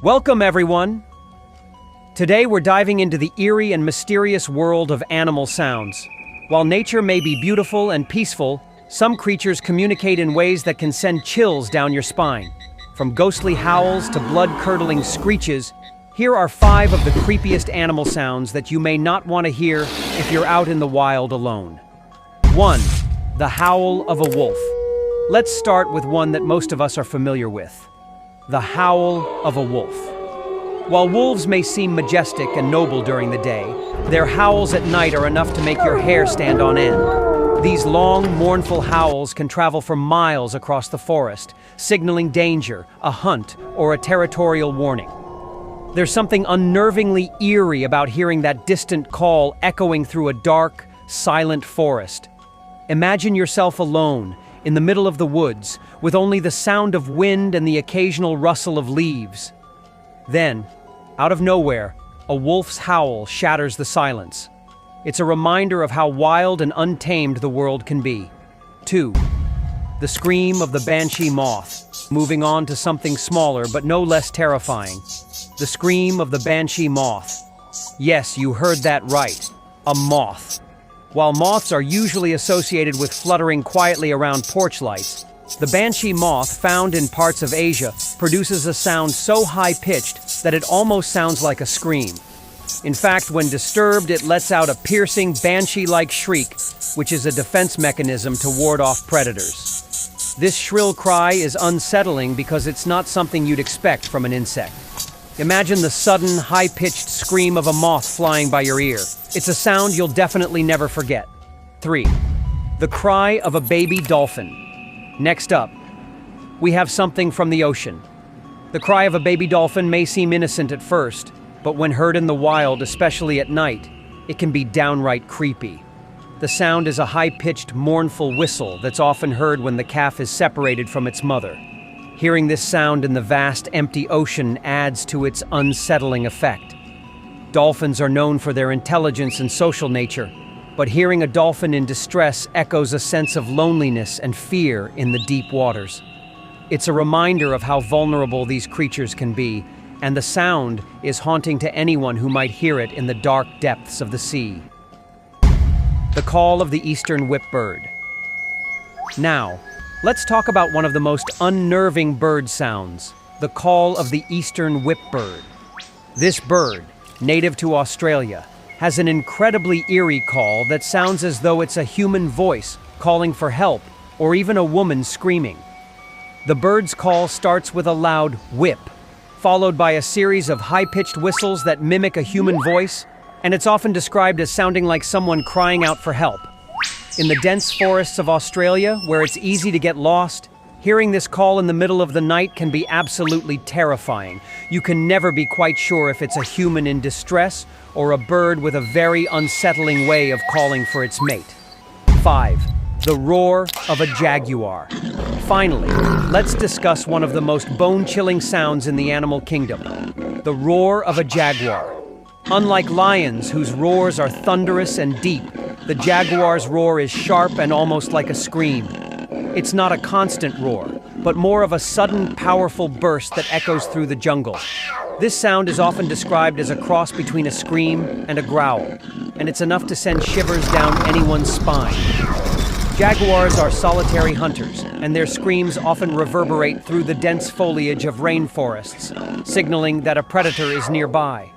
Welcome, everyone! Today we're diving into the eerie and mysterious world of animal sounds. While nature may be beautiful and peaceful, some creatures communicate in ways that can send chills down your spine. From ghostly howls to blood-curdling screeches, here are 5 of the creepiest animal sounds that you may not want to hear if you're out in the wild alone. 1. The howl of a wolf. Let's start with one that most of us are familiar with. The howl of a wolf. While wolves may seem majestic and noble during the day, their howls at night are enough to make your hair stand on end. These long, mournful howls can travel for miles across the forest, signaling danger, a hunt, or a territorial warning. There's something unnervingly eerie about hearing that distant call echoing through a dark, silent forest. Imagine yourself alone, in the middle of the woods, with only the sound of wind and the occasional rustle of leaves. Then, out of nowhere, a wolf's howl shatters the silence. It's a reminder of how wild and untamed the world can be. 2. The scream of the banshee moth. Moving on to something smaller but no less terrifying. The scream of the banshee moth. Yes, you heard that right. A moth. While moths are usually associated with fluttering quietly around porch lights, the banshee moth, found in parts of Asia, produces a sound so high-pitched that it almost sounds like a scream. In fact, when disturbed, it lets out a piercing, banshee-like shriek, which is a defense mechanism to ward off predators. This shrill cry is unsettling because it's not something you'd expect from an insect. Imagine the sudden, high-pitched scream of a moth flying by your ear. It's a sound you'll definitely never forget. 3. The cry of a baby dolphin. Next up, we have something from the ocean. The cry of a baby dolphin may seem innocent at first, but when heard in the wild, especially at night, it can be downright creepy. The sound is a high-pitched, mournful whistle that's often heard when the calf is separated from its mother. Hearing this sound in the vast, empty ocean adds to its unsettling effect. Dolphins are known for their intelligence and social nature, but hearing a dolphin in distress echoes a sense of loneliness and fear in the deep waters. It's a reminder of how vulnerable these creatures can be, and the sound is haunting to anyone who might hear it in the dark depths of the sea. The call of the eastern whipbird. Now, let's talk about one of the most unnerving bird sounds, the call of the eastern whipbird. This bird, native to Australia, has an incredibly eerie call that sounds as though it's a human voice calling for help, or even a woman screaming. The bird's call starts with a loud whip, followed by a series of high-pitched whistles that mimic a human voice, and it's often described as sounding like someone crying out for help. In the dense forests of Australia, where it's easy to get lost, hearing this call in the middle of the night can be absolutely terrifying. You can never be quite sure if it's a human in distress or a bird with a very unsettling way of calling for its mate. 5. The roar of a jaguar. Finally, let's discuss one of the most bone-chilling sounds in the animal kingdom, the roar of a jaguar. Unlike lions, whose roars are thunderous and deep, the jaguar's roar is sharp and almost like a scream. It's not a constant roar, but more of a sudden, powerful burst that echoes through the jungle. This sound is often described as a cross between a scream and a growl, and it's enough to send shivers down anyone's spine. Jaguars are solitary hunters, and their screams often reverberate through the dense foliage of rainforests, signaling that a predator is nearby.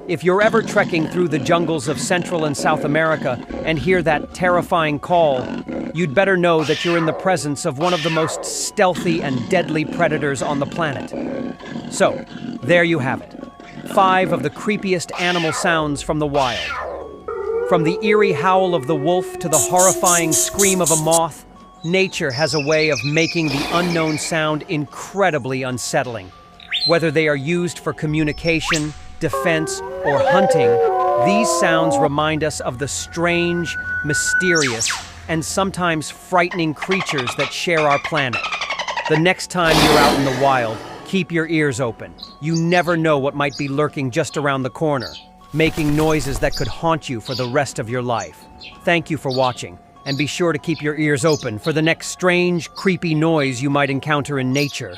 If you're ever trekking through the jungles of Central and South America and hear that terrifying call, you'd better know that you're in the presence of one of the most stealthy and deadly predators on the planet. So, there you have it. 5 of the creepiest animal sounds from the wild. From the eerie howl of the wolf to the horrifying scream of a moth, nature has a way of making the unknown sound incredibly unsettling. Whether they are used for communication, defense, or hunting, these sounds remind us of the strange, mysterious, and sometimes frightening creatures that share our planet. The next time you're out in the wild, keep your ears open. You never know what might be lurking just around the corner, making noises that could haunt you for the rest of your life. Thank you for watching, and be sure to keep your ears open for the next strange, creepy noise you might encounter in nature.